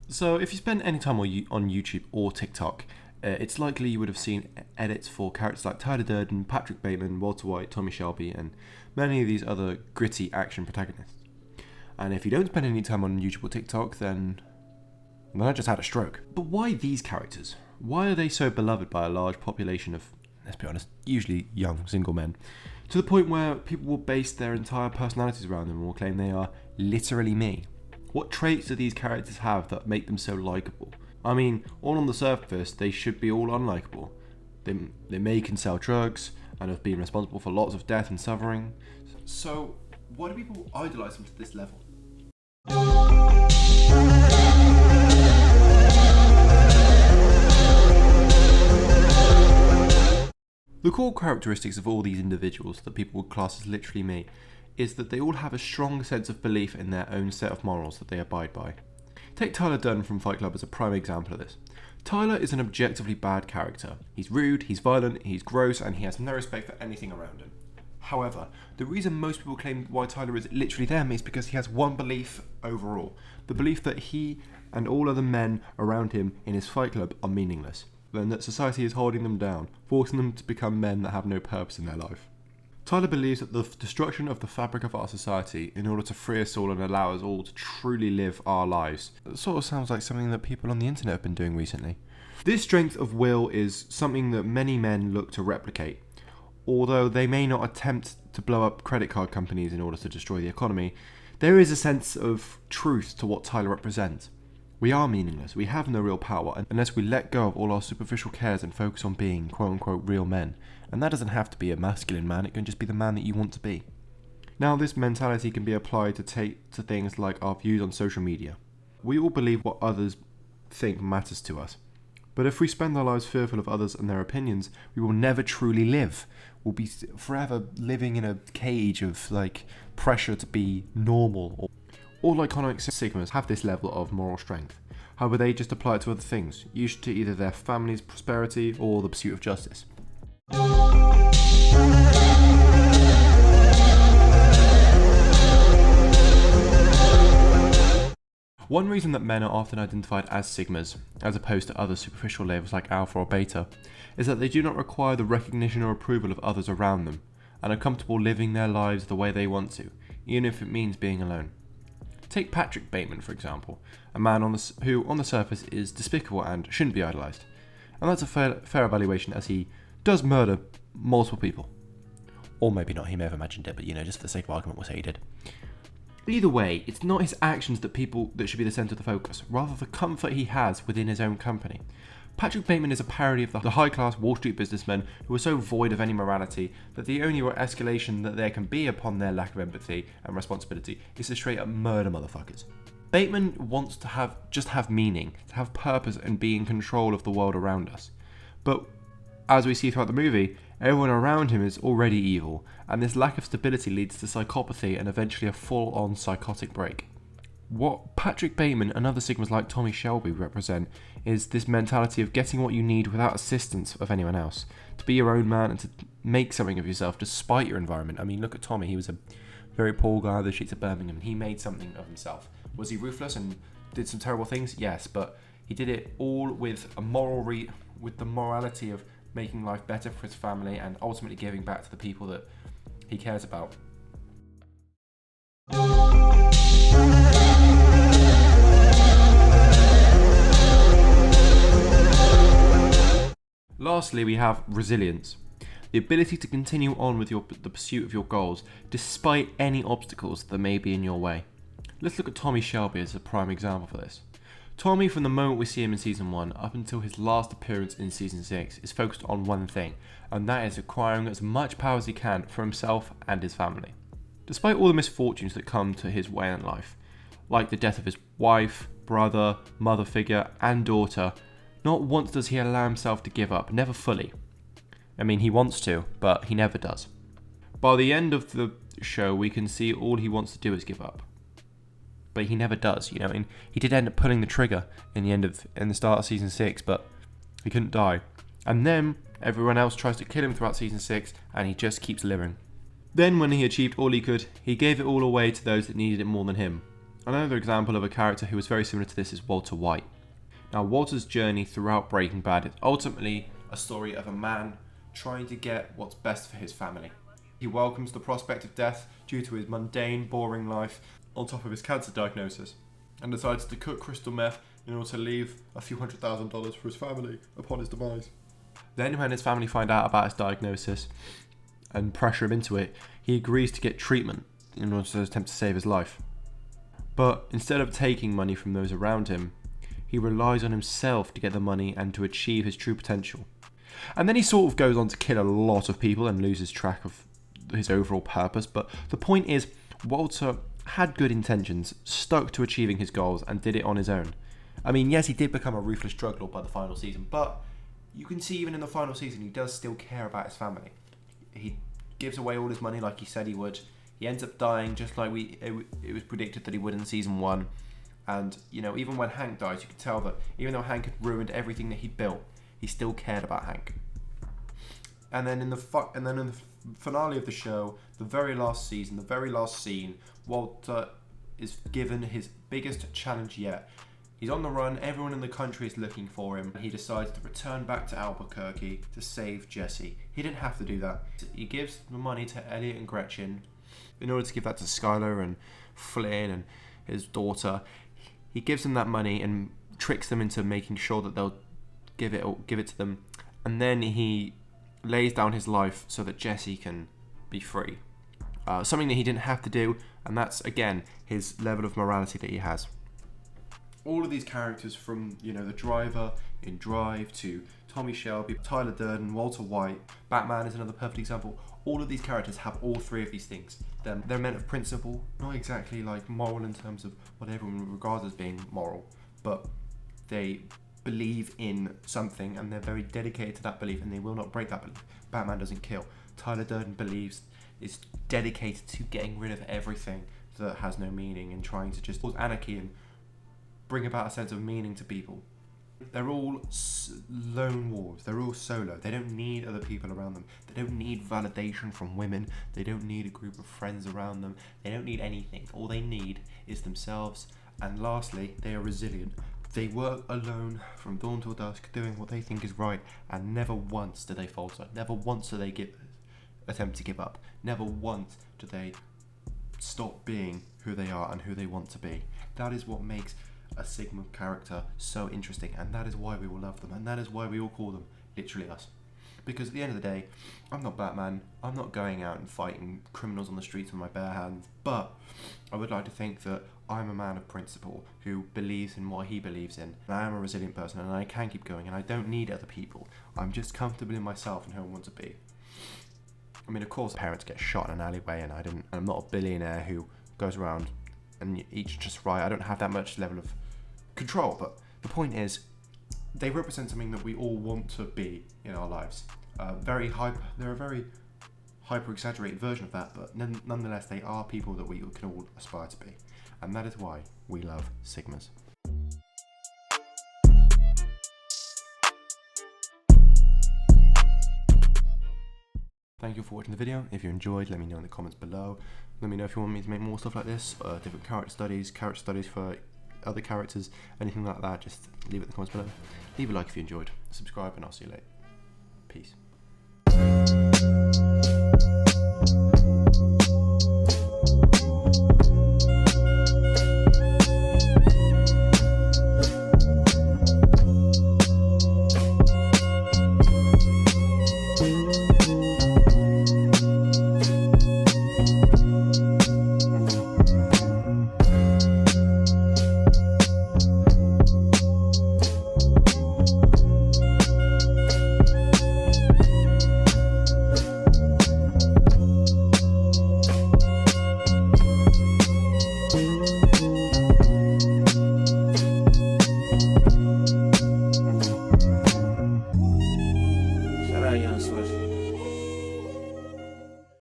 So if you spend any time on YouTube or TikTok, it's likely you would have seen edits for characters like Tyler Durden, Patrick Bateman, Walter White, Tommy Shelby, and many of these other gritty action protagonists. And if you don't spend any time on YouTube or TikTok, then I just had a stroke. But why these characters? Why are they so beloved by a large population of, let's be honest, usually young single men, to the point where people will base their entire personalities around them and will claim they are literally me? What traits do these characters have that make them so likeable? I mean, all on the surface, they should be all unlikable. They make and sell drugs and have been responsible for lots of death and suffering. So, why do people idolise them to this level? The core characteristics of all these individuals that people would class as literally me is that they all have a strong sense of belief in their own set of morals that they abide by. Take Tyler Durden from Fight Club as a prime example of this. Tyler is an objectively bad character. He's rude, he's violent, he's gross, and he has no respect for anything around him. However, the reason most people claim why Tyler is literally them is because he has one belief overall. The belief that he and all other men around him in his Fight Club are meaningless, and that society is holding them down, forcing them to become men that have no purpose in their life. Tyler believes that the destruction of the fabric of our society in order to free us all and allow us all to truly live our lives. It sort of sounds like something that people on the internet have been doing recently. This strength of will is something that many men look to replicate. Although they may not attempt to blow up credit card companies in order to destroy the economy, there is a sense of truth to what Tyler represents. We are meaningless, we have no real power unless we let go of all our superficial cares and focus on being quote-unquote real men. And that doesn't have to be a masculine man, it can just be the man that you want to be. Now this mentality can be applied to things like our views on social media. We all believe what others think matters to us. But if we spend our lives fearful of others and their opinions, we will never truly live. We'll be forever living in a cage of pressure to be normal. All iconic sigmas have this level of moral strength. However, they just apply it to other things, usually to either their family's prosperity or the pursuit of justice. One reason that men are often identified as sigmas, as opposed to other superficial labels like alpha or beta, is that they do not require the recognition or approval of others around them, and are comfortable living their lives the way they want to, even if it means being alone. Take Patrick Bateman, for example, a man who on the surface is despicable and shouldn't be idolised. And that's a fair evaluation, as he does murder multiple people. Or maybe not, he may have imagined it, but just for the sake of argument, we'll say he did. Either way, it's not his actions that should be the centre of the focus, rather the comfort he has within his own company. Patrick Bateman is a parody of the high-class Wall Street businessmen who are so void of any morality that the only escalation that there can be upon their lack of empathy and responsibility is to straight up murder motherfuckers. Bateman wants to have meaning, to have purpose and be in control of the world around us. But as we see throughout the movie, everyone around him is already evil, and this lack of stability leads to psychopathy and eventually a full-on psychotic break. What Patrick Bateman and other sigmas like Tommy Shelby represent is this mentality of getting what you need without assistance of anyone else, to be your own man and to make something of yourself despite your environment. I mean, look at Tommy, he was a very poor guy on the streets of Birmingham, and he made something of himself. Was he ruthless and did some terrible things? Yes, but he did it all with with the morality of making life better for his family and ultimately giving back to the people that he cares about. Lastly, we have resilience. The ability to continue on with the pursuit of your goals despite any obstacles that may be in your way. Let's look at Tommy Shelby as a prime example for this. Tommy, from the moment we see him in Season 1 up until his last appearance in Season 6, is focused on one thing, and that is acquiring as much power as he can for himself and his family. Despite all the misfortunes that come to his way in life, like the death of his wife, brother, mother figure, and daughter, not once does he allow himself to give up, never fully. I mean, he wants to, but he never does. By the end of the show, we can see all he wants to do is give up. But he never does, and he did end up pulling the trigger in the start of Season 6, but he couldn't die. And then everyone else tries to kill him throughout Season 6, and he just keeps living. Then when he achieved all he could, he gave it all away to those that needed it more than him. Another example of a character who was very similar to this is Walter White. Now, Walter's journey throughout Breaking Bad is ultimately a story of a man trying to get what's best for his family. He welcomes the prospect of death due to his mundane, boring life on top of his cancer diagnosis, and decides to cook crystal meth in order to leave a few $100,000 for his family upon his demise. Then when his family find out about his diagnosis and pressure him into it, he agrees to get treatment in order to attempt to save his life. But instead of taking money from those around him, he relies on himself to get the money and to achieve his true potential. And then he sort of goes on to kill a lot of people and loses track of his overall purpose. But the point is, Walter had good intentions, stuck to achieving his goals, and did it on his own. I mean, yes, he did become a ruthless drug lord by the final season, but you can see even in the final season, he does still care about his family. He gives away all his money like he said he would. He ends up dying just like it was predicted that he would in season 1. And, you know, even when Hank dies, you can tell that even though Hank had ruined everything that he built, he still cared about Hank. And then in the finale of the show, the very last season, the very last scene, Walter is given his biggest challenge yet. He's on the run, everyone in the country is looking for him. He decides to return back to Albuquerque to save Jesse. He didn't have to do that. He gives the money to Elliot and Gretchen in order to give that to Skylar and Flynn and his daughter. He gives them that money and tricks them into making sure that they'll give it to them. And then he lays down his life so that Jesse can be free. Something that he didn't have to do, and that's, again, his level of morality that he has. All of these characters, from, you know, the driver in Drive to Tommy Shelby, Tyler Durden, Walter White, Batman is another perfect example. All of these characters have all three of these things. They're men of principle, not exactly like moral in terms of what everyone regards as being moral, but they believe in something and they're very dedicated to that belief and they will not break that belief. Batman doesn't kill. Tyler Durden is dedicated to getting rid of everything that has no meaning and trying to just cause anarchy and bring about a sense of meaning to people. They're all lone wolves. They're all solo. They don't need other people around them. They don't need validation from women. They don't need a group of friends around them. They don't need anything. All they need is themselves. And lastly, they are resilient. They work alone from dawn till dusk, doing what they think is right, and never once do they falter. Never once do they attempt to give up. Never once do they stop being who they are and who they want to be. That is what makes a Sigma character so interesting, and that is why we all love them, and that is why we all call them literally us. Because at the end of the day, I'm not Batman, I'm not going out and fighting criminals on the streets with my bare hands, but I would like to think that I'm a man of principle who believes in what he believes in, and I am a resilient person and I can keep going and I don't need other people. I'm just comfortable in myself and who I want to be. I mean, of course, parents get shot in an alleyway and I'm not a billionaire who goes around and eats just right. I don't have that much level of control, but the point is, they represent something that we all want to be in our lives. They're a very hyper exaggerated version of that, but nonetheless, they are people that we can all aspire to be, and that is why we love Sigmas. Thank you for watching the video. If you enjoyed, let me know in the comments below. Let me know if you want me to make more stuff like this, different character studies for other characters, anything like that. Just leave it in the comments below. Leave a like if you enjoyed. Subscribe, and I'll see you later. Peace.